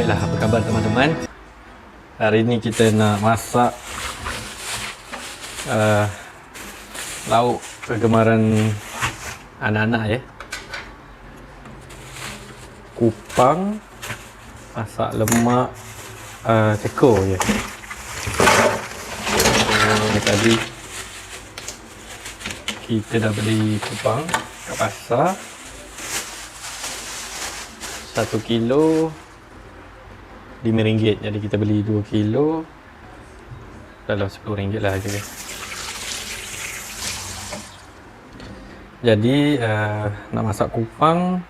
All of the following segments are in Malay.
Baiklah, apa khabar teman-teman? Hari ini kita nak masak lauk kegemaran anak-anak ya. Kupang masak lemak cekor je. Tadi kita dah beli kupang kat pasar 1 kilo RM5, jadi kita beli 2 kilo dalam RM10 lah harga dia. Jadi nak masak kupang,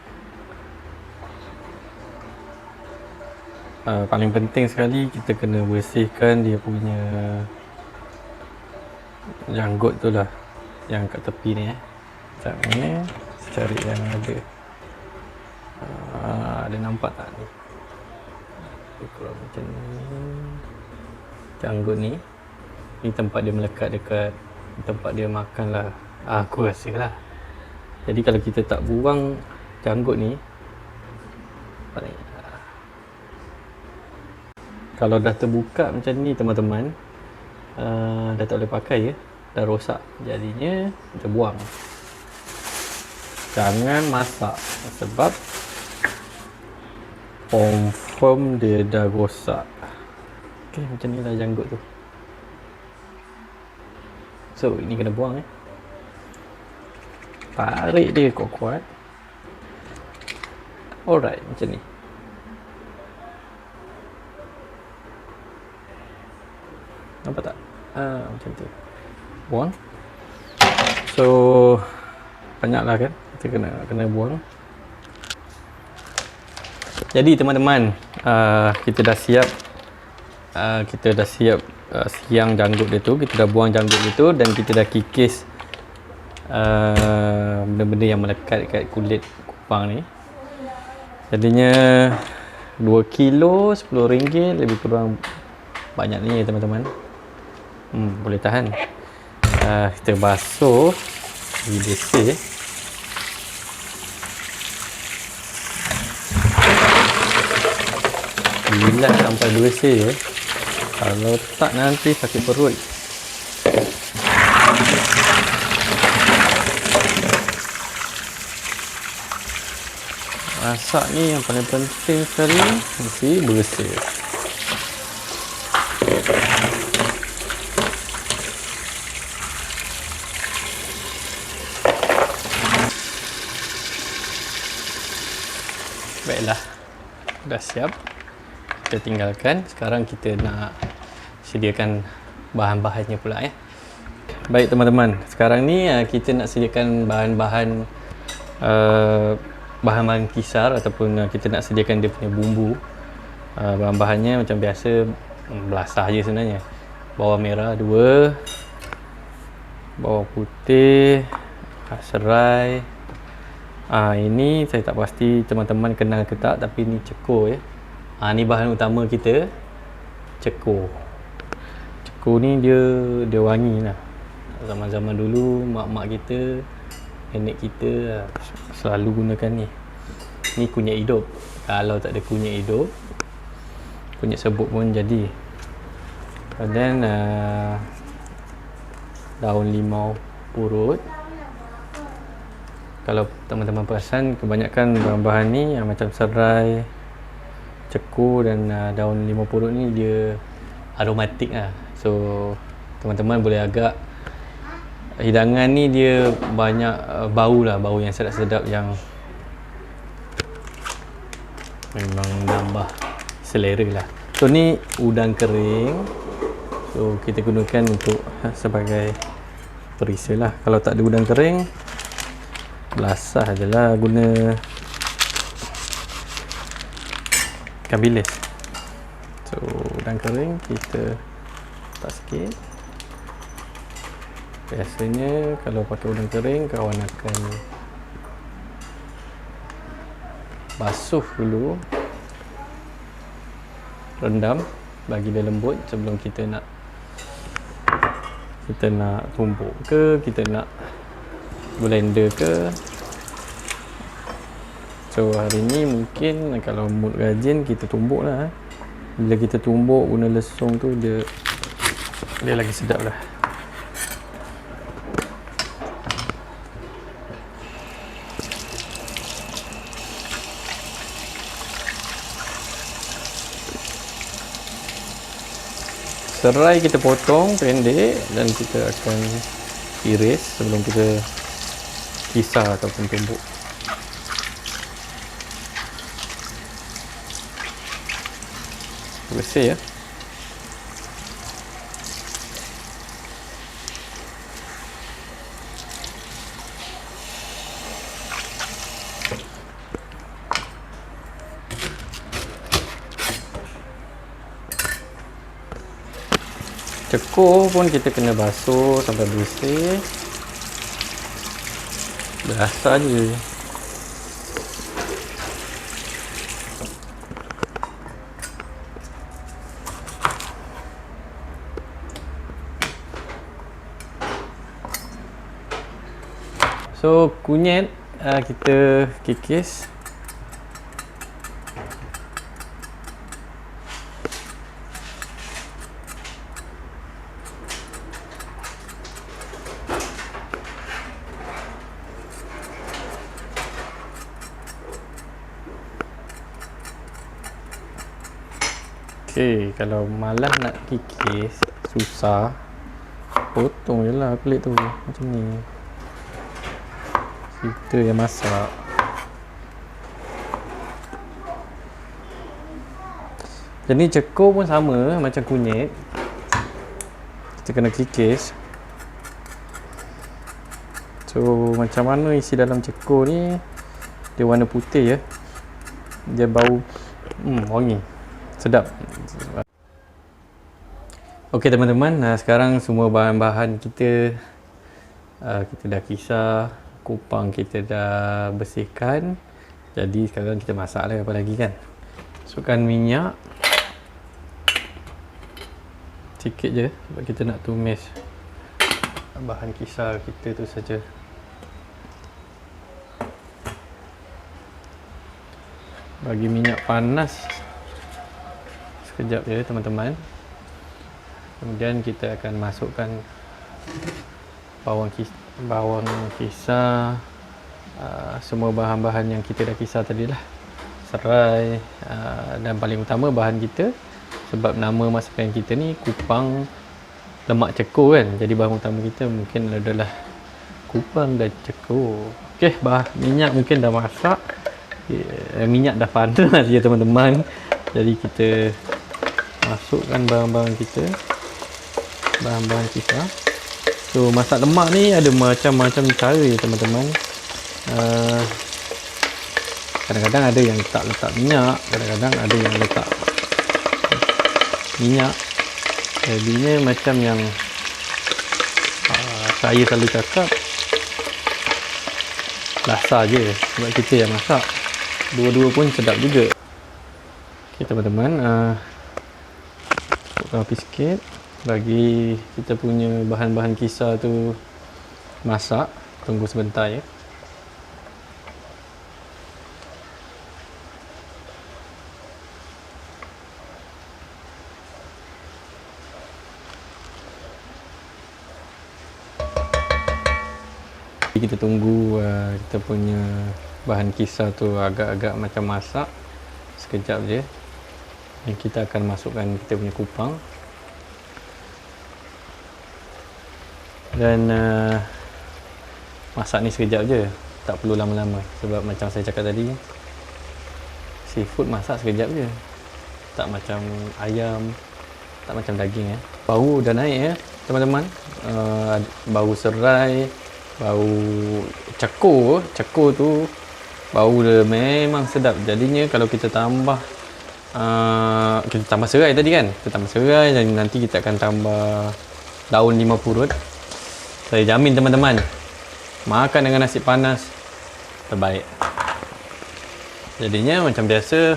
paling penting sekali kita kena bersihkan dia punya janggut tu lah, yang kat tepi ni kat mana, cari yang ada. Ada nampak tak ni? Kurang macam ni, janggut ni tempat dia melekat dekat tempat dia makan lah, aku rasa lah. Jadi kalau kita tak buang janggut ni, kalau dah terbuka macam ni teman-teman, dah tak boleh pakai ya, dah rosak, jadinya kita buang. Jangan masak sebab confirm dia dah rosak. Okay, macam ni lah janggut tu. So ini kena buang tarik dia kuat-kuat. Alright, macam ni. Nampak tak? Macam tu. Buang. So banyak lah kan, kita kena buang. Jadi teman-teman, kita dah siap siang janggut dia tu. Kita dah buang janggut dia tu dan kita dah kikis benda-benda yang melekat dekat kulit kupang ni. Jadinya 2 kilo RM10, lebih kurang banyak ni ya teman-teman. Boleh tahan. Kita basuh di bersih. Bilas sampai bersih ya. Kalau tak nanti sakit perut. Masak ni yang paling penting sekali mesti bersih. Baiklah, dah siap. Kita tinggalkan. Sekarang kita nak sediakan bahan-bahannya pula ya. Baik teman-teman, sekarang ni kita nak sediakan bahan-bahan bahan-bahan kisar, ataupun kita nak sediakan dia punya bumbu. Bahan-bahannya macam biasa, belasah je sebenarnya. Bawang merah 2, bawang putih, serai. Ini saya tak pasti teman-teman kenal ke tak, tapi ni cekor ya. Ni bahan utama kita, cekor. Cekor ni dia wangi lah. Zaman-zaman dulu mak-mak kita, nenek kita selalu gunakan ni. Ni kunyit hidup. Kalau tak ada kunyit hidup, kunyit sebut pun jadi. And then daun limau purut. Kalau teman-teman perasan, kebanyakan bahan-bahan ni macam serai, cekor dan daun limau purut ni dia aromatik lah. So teman-teman boleh agak, hidangan ni dia banyak bau lah, bau yang sedap-sedap yang memang nambah selera lah. So ni udang kering, so kita gunakan untuk sebagai perisa lah. Kalau tak ada udang kering, belasah je lah, guna ikan bilis. So udang kering kita letak sikit. Biasanya kalau pakai udang kering, kawan akan basuh dulu, rendam bagi dia lembut sebelum kita nak tumbuk ke, kita nak blender ke. So hari ni mungkin kalau mood rajin kita tumbuk lah. Bila kita tumbuk guna lesung tu dia lagi sedap lah. Serai kita potong pendek dan kita akan iris sebelum kita kisar ataupun tumbuk. Bersih ya. Cekur pun kita kena basuh sampai bersih. Biasa je. So kunyit kita kikis. Okey, kalau malas nak kikis, susah, potong je lah kulit tu macam ni. Kita yang masak. Jadi cekur pun sama macam kunyit. Kita kena kikis. So macam mana isi dalam cekur ni? Dia warna putih ya. Dia bau wangi. Sedap. Okey teman-teman, sekarang semua bahan-bahan kita dah kisar. Kupang kita dah bersihkan. Jadi sekarang kita masak lah apa lagi kan. Masukkan minyak sikit je sebab kita nak tumis bahan kisar kita tu saja. Bagi minyak panas sekejap je teman-teman. Kemudian kita akan masukkan bawang kisar, semua bahan-bahan yang kita dah kisar tadi lah, serai, dan paling utama bahan kita, sebab nama masakan kita ni kupang lemak cekur kan, jadi bahan utama kita mungkin adalah kupang dan cekur. Okey, minyak mungkin dah masak, minyak dah panas ya teman-teman. Jadi kita masukkan bahan-bahan kita, bahan-bahan kisar. So masak lemak ni ada macam-macam cara ya teman-teman. Kadang-kadang ada yang letak minyak, kadang-kadang ada yang letak minyak. Jadinya macam yang saya selalu cakap, rasa je sebab kita yang masak. Dua-dua pun sedap juga. Okay teman-teman, potong api sikit bagi kita punya bahan-bahan kisar tu masak. Tunggu sebentar ya. Kita tunggu kita punya bahan kisar tu agak-agak macam masak. Sekejap je. Dan kita akan masukkan kita punya kupang. Dan masak ni sekejap je, tak perlu lama-lama. Sebab macam saya cakap tadi, seafood masak sekejap je, tak macam ayam, tak macam daging ya. Bau dah naik ya teman-teman. Bau serai, bau cekur tu bau dia memang sedap. Jadinya kalau kita tambah serai tadi kan, kita tambah serai dan nanti kita akan tambah daun limau purut. Saya jamin teman-teman, makan dengan nasi panas terbaik. Jadinya macam biasa,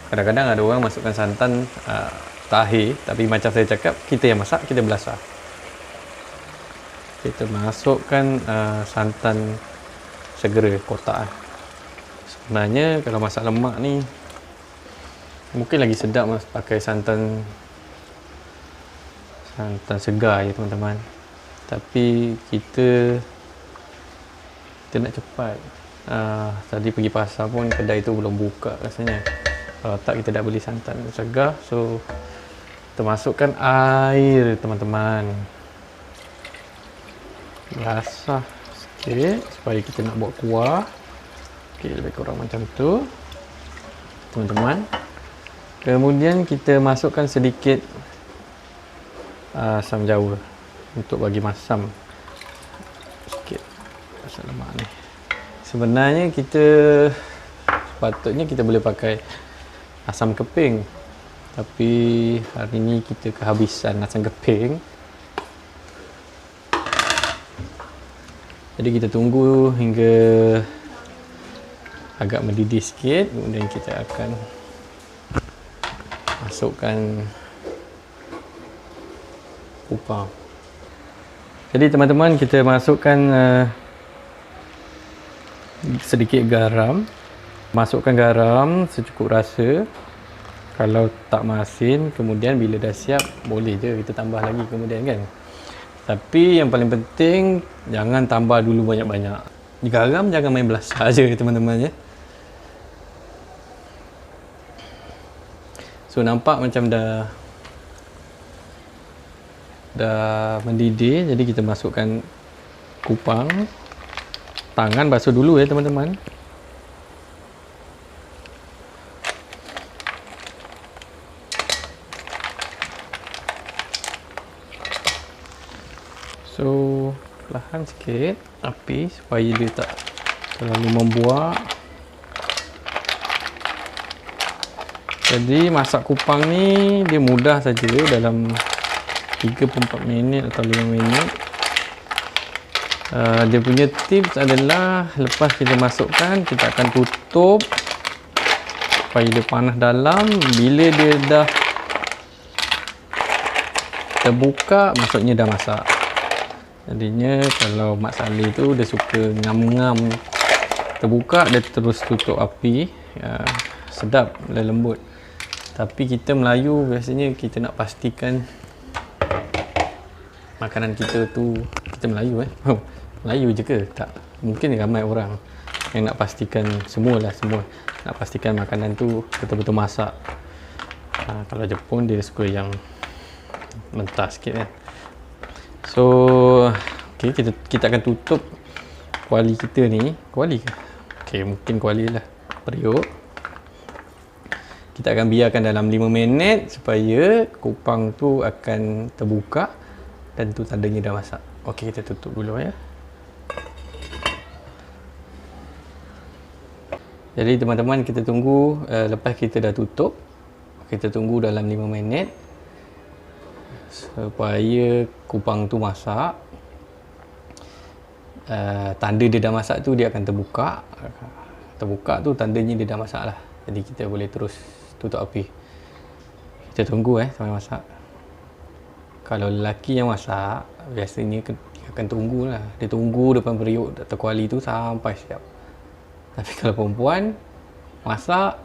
kadang-kadang ada orang masukkan santan tahi, tapi macam saya cakap, kita yang masak, kita belasah. Kita masukkan santan segera kotak. Sebenarnya kalau masak lemak ni mungkin lagi sedap mas pakai santan segar je teman-teman. Tapi kita nak cepat. Tadi pergi pasar pun kedai tu belum buka rasanya. Kalau tak kita dah beli santan segar. So kita masukkan air teman-teman. Basah sikit supaya kita nak buat kuah. Okey, lebih kurang macam tu teman-teman. Kemudian kita masukkan sedikit asam jawa untuk bagi masam sikit asam lemak ni. Sebenarnya sepatutnya kita boleh pakai asam keping, tapi hari ni kita kehabisan asam keping. Jadi kita tunggu hingga agak mendidih sikit, kemudian kita akan masukkan kupang. Jadi teman-teman, kita masukkan sedikit garam. Masukkan garam secukup rasa. Kalau tak masin, kemudian bila dah siap boleh je kita tambah lagi kemudian kan. Tapi yang paling penting jangan tambah dulu banyak-banyak. Garam jangan main belasah je teman-teman ya. So nampak macam dah mendidih, jadi kita masukkan kupang. Tangan basuh dulu ya teman-teman. So perlahan sikit api supaya dia tak terlalu membuak. Jadi masak kupang ni dia mudah saja, dalam 3-4 minit atau 5 minit. Dia punya tips adalah lepas kita masukkan, kita akan tutup supaya dia panas dalam. Bila dia dah terbuka, maksudnya dah masak. Jadinya kalau Mak Saleh tu dia suka ngam-ngam, terbuka dia terus tutup api. Sedap, lembut. Tapi kita Melayu biasanya kita nak pastikan makanan kita tu, kita Melayu Melayu je ke? Tak. Mungkin ramai orang yang nak pastikan semua nak pastikan makanan tu betul-betul masak. Kalau Jepun dia suka yang mentah sikit kan. So okay, kita akan tutup kuali kita ni. Kuali ke? Okay, mungkin kuali lah, periuk. Kita akan biarkan dalam 5 minit supaya kupang tu akan terbuka dan tu tandanya dah masak. Okey, kita tutup dulu ya. Jadi teman-teman, kita tunggu lepas kita dah tutup, kita tunggu dalam 5 minit supaya kupang tu masak. Tanda dia dah masak tu dia akan terbuka. Terbuka tu tandanya dia dah masak lah. Jadi kita boleh terus tutup api. Kita tunggu sampai masak. Kalau lelaki yang masak, biasanya dia akan tunggu lah. Dia tunggu depan periuk atau kuali tu sampai siap. Tapi kalau perempuan masak,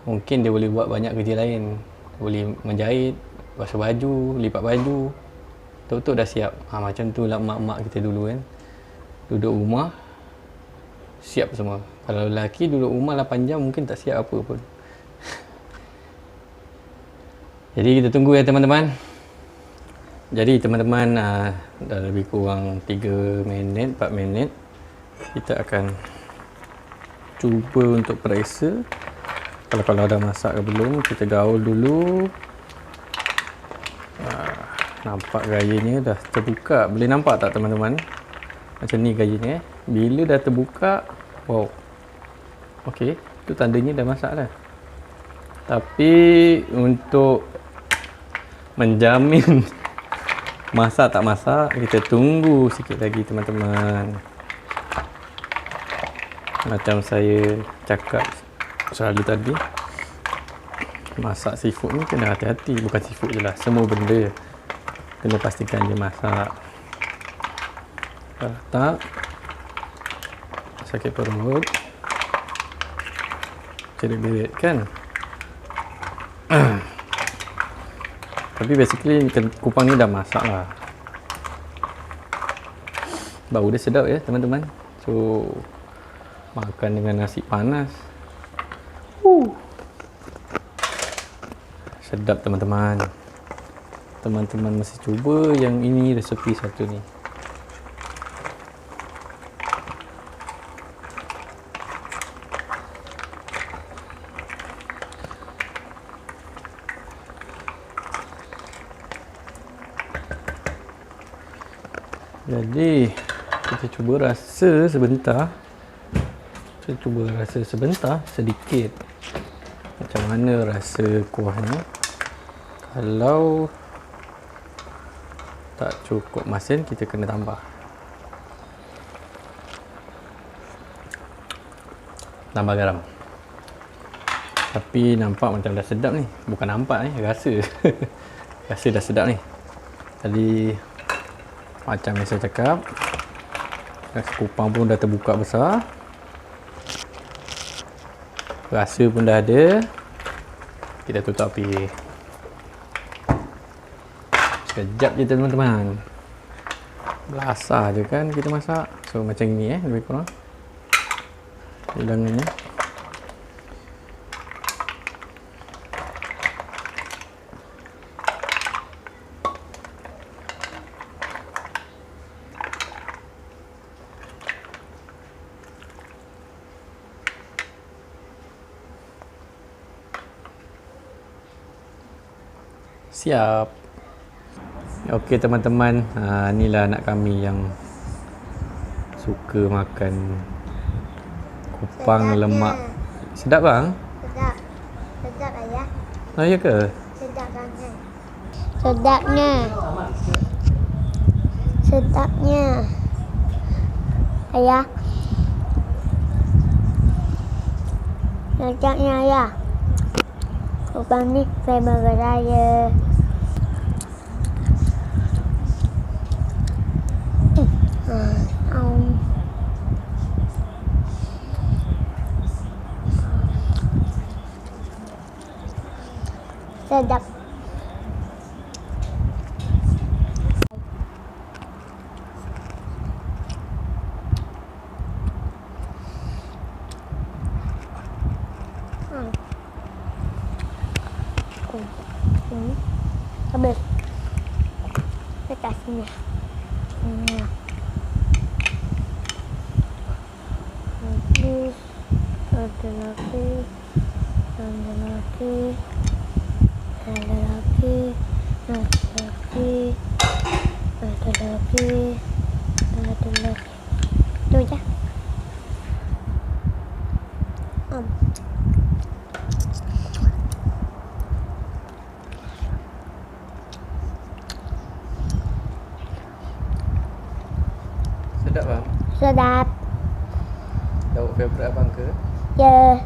mungkin dia boleh buat banyak kerja lain. Boleh menjahit, basuh baju, lipat baju. Tuk-tuk dah siap. Macam tu lah mak-mak kita dulu kan. Duduk rumah, siap semua. Kalau lelaki duduk rumah 8 jam mungkin tak siap apa pun. Jadi kita tunggu ya teman-teman. Jadi teman-teman, dah lebih kurang 3 minit, 4 minit. Kita akan cuba untuk periksa kalau dah masak ke belum. Kita gaul dulu. Nampak gayanya dah terbuka. Boleh nampak tak teman-teman? Macam ni gayanya. Bila dah terbuka, wow. Okey, tu tandanya dah masak lah. Tapi untuk menjamin masak tak masak, kita tunggu sikit lagi teman-teman. Macam saya cakap selalu tadi, masak seafood ni kena hati-hati. Bukan seafood je lah, semua benda kena pastikan dia masak. Kalau tak, sakit perut. Birit-birit kan. Tapi basically ikan kupang ni dah masak lah. Bau dia sedap ya teman-teman. So makan dengan nasi panas. Sedap teman-teman. Teman-teman mesti cuba yang ini, resepi satu ni. Jadi kita cuba rasa sebentar. Kita cuba rasa sebentar, sedikit. Macam mana rasa kuahnya. Kalau tak cukup masin, kita kena tambah. Tambah garam. Tapi nampak macam dah sedap ni. Bukan nampak ni, rasa. Rasa dah sedap ni. Tadi macam yang saya cakap, nasi kupang pun dah terbuka besar. Rasa pun dah ada. Kita tutup api. Sekejap je teman-teman. Belasah je kan kita masak. So macam ni lebih kurang hidangannya. Siap. Okey teman-teman, inilah anak kami yang suka makan kupang lemak. Sedap bang? Sedap. Sedap ayah. Oh ya ke? Sedap banget. Sedapnya. Sedapnya. Ayah. Sedapnya ayah. Kupang ni favorite saya. Sedap. Habis. Saya kasihnya. Ada lagi. Ada lagi. Ada lagi. Ada lagi. Ada lagi. Ada lagi. Itu aja. Sedap bang? Sedap. Lauk favourite abang ke? Ya.